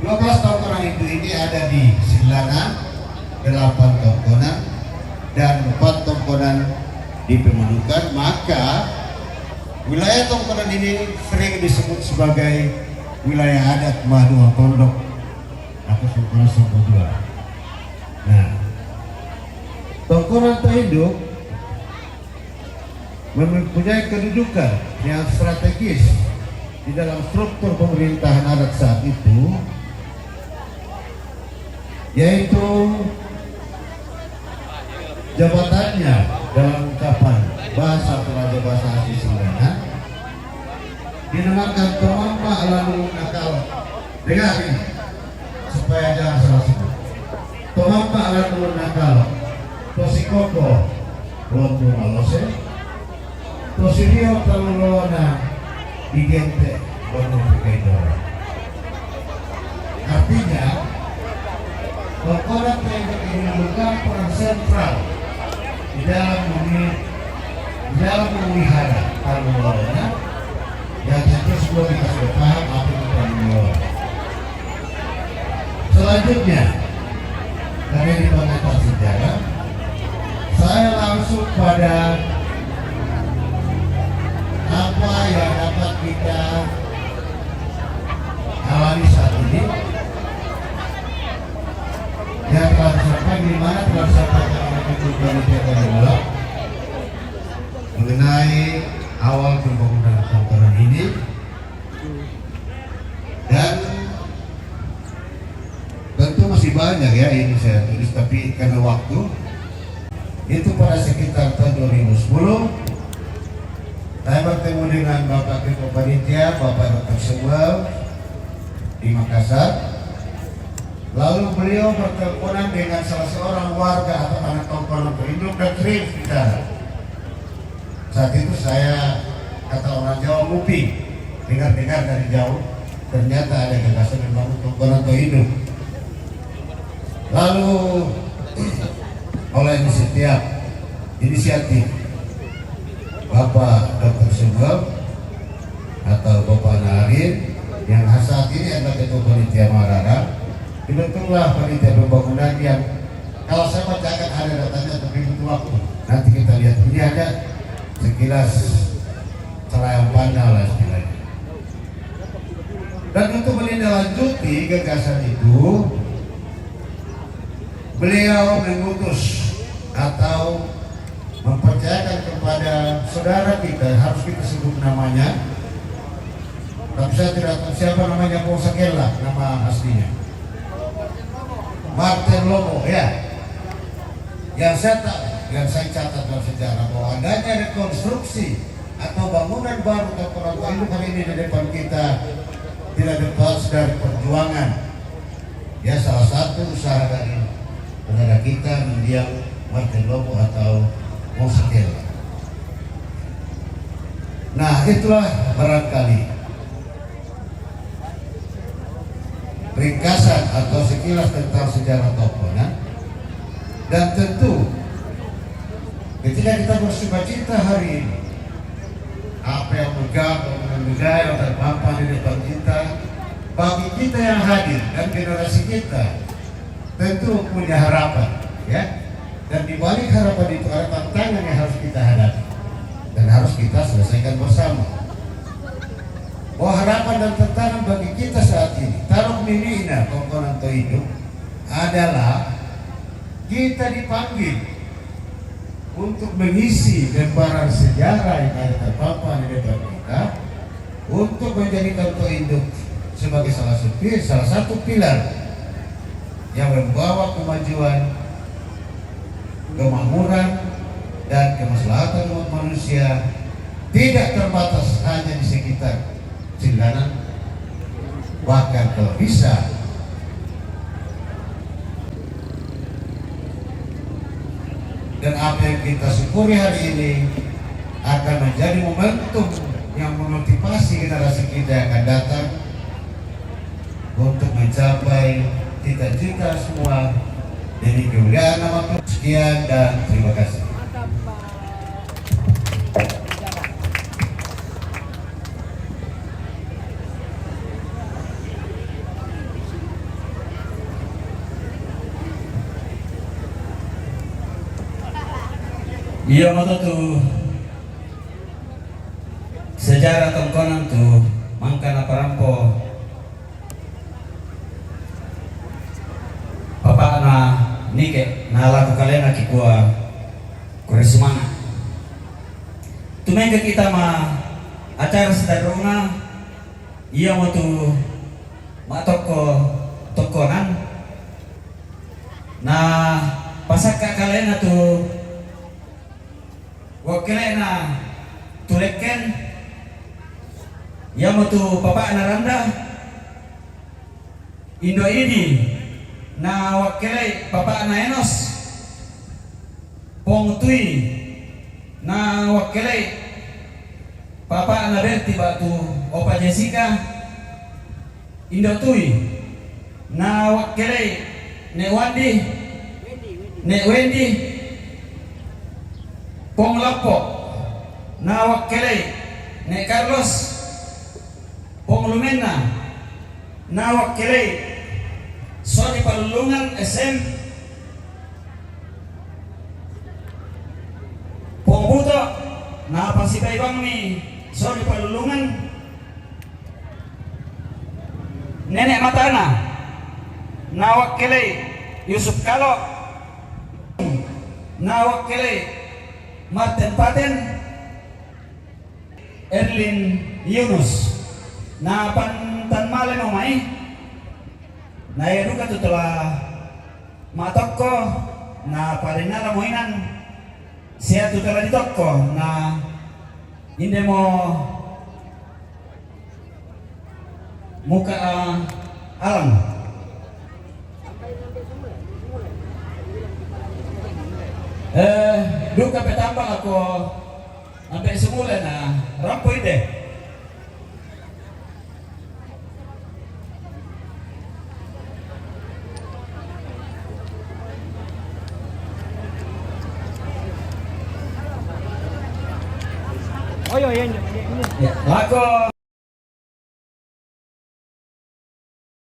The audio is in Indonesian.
12 tongkonan itu ini ada di Silangan, 8 tongkonan dan 4 tongkonan di Pemundukan. Maka wilayah tongkonan ini sering disebut sebagai wilayah adat Madua Tondok atau Tongkonan Soko II. Nah, Tongkonan Toinduk mempunyai kedudukan yang strategis di dalam struktur pemerintahan adat saat itu, yaitu jabatannya dalam ungkapan bahasa Toraja bahasa asli Silangan dinamakan Tomamba lalu nakal. Dengar ini supaya jangan salah sebut. Tomamba lalu nakal Tosikoko Rondo Malose Tosirio Talulona Digente Rondo Pekaidora. Artinya Tongkonan Toinduk ini memegang peran sentral di dalam memelihara Talulona yang tentu semua kita sudah paham apa itu Talulona. Selanjutnya dari pengantar sejarah, saya langsung pada apa yang dapat kita alami saat ini yang telah disampaikan, di mana telah disampaikan oleh Ketua Panitia Tongkonan mengenai awal pembangunan tongkonan ini. Dan tentu masih banyak ya ini saya tulis, tapi karena waktu itu pada sekitar tahun 2010 saya bertemu dengan Bapak Ketua Panitia, Bapak Dr. Samuel di Makassar. Lalu beliau berteleponan dengan salah seorang warga atau anak Tongkonan Toinduk dan sering bicara. Saat itu saya, kata orang Jawa, nguping, dengar-dengar dari jauh, ternyata ada gagasan membangun Tongkonan Toinduk. Lalu oleh setiap inisiatif Bapak Dr. Samuel atau Bapak Narin yang saat ini adalah Ketua Panitia Marara, dibentuklah panitia pembangunan yang kalau saya bacakan ada datanya tapi butuh waktu. Nanti kita lihat, ini ada sekilas celayang pandang lah istilahnya. Dan untuk menindaklanjuti gagasan itu, beliau mengutus atau mempercayakan kepada saudara kita, harus kita sebut namanya, tapi saya tidak tahu siapa namanya, Posakela nama aslinya, Martin Lomo ya. Yang saya catat dalam sejarah bahwa adanya rekonstruksi atau bangunan baru Tongkonan Toinduk hari ini di depan kita tidak lepas dari perjuangan ya salah satu usaha dari saudara kita mendiang Martin Lomo atau Posakela. Nah, itulah barangkali ringkasan atau sekilas tentang sejarah Tongkonan. Dan tentu ketika kita bersukacita hari ini, apa yang megah bangunan budaya dan terpampang di depan kita, bagi kita yang hadir dan generasi kita tentu punya harapan ya. Dan di balik harapan itu ada tantangan yang harus kita hadapi dan harus kita selesaikan bersama. Bahwa harapan dan tantangan bagi kita saat ini, taruh minina Tongkonan Toinduk adalah kita dipanggil untuk mengisi lembaran sejarah yang ada terpampang di depan kita, untuk menjadikan Toinduk sebagai salah satu pilar yang membawa kemajuan, kemakmuran dan kemaslahatan umat manusia, tidak terbatas hanya di sekitar Silangan, bahkan kalau bisa dan apa yang kita syukuri hari ini akan menjadi momentum yang memotivasi generasi kita yang akan datang untuk mencapai cita-cita semua demi kemuliaan nama Tuhan. Sekian dan terima kasih. Iya moto tu sejarah tongkonan tu mangkana parampo papa na nike na laku kalena kikua kore semangat tumengke kita ma acara sedarunga iya mo tu ma tokonan na pasaka kalena tu wakilena tuleken yang tu papa naranda Indo ini na wakilai papa na Enos pongtui na wakilai papa na Berti batu opa Jessica Indo tui na wakilai ne Wendy Pong Lapo na wakilay ne Carlos Pong Lumena na wakilay Sony Palulungan SM Pong Buto na pasibaybang ni Sony Palulungan Nenek Matana na wakilay Yusuf Kalo na wakilay Martin Paten Erlin Yunus na pantan malam umay na eruka tu telah matokko na parinala moinan siya tu telah ditokko na hindi mo muka alam duka petambang ako sampai semula na rampoy deh. Oh iya, iya. Ya, lako.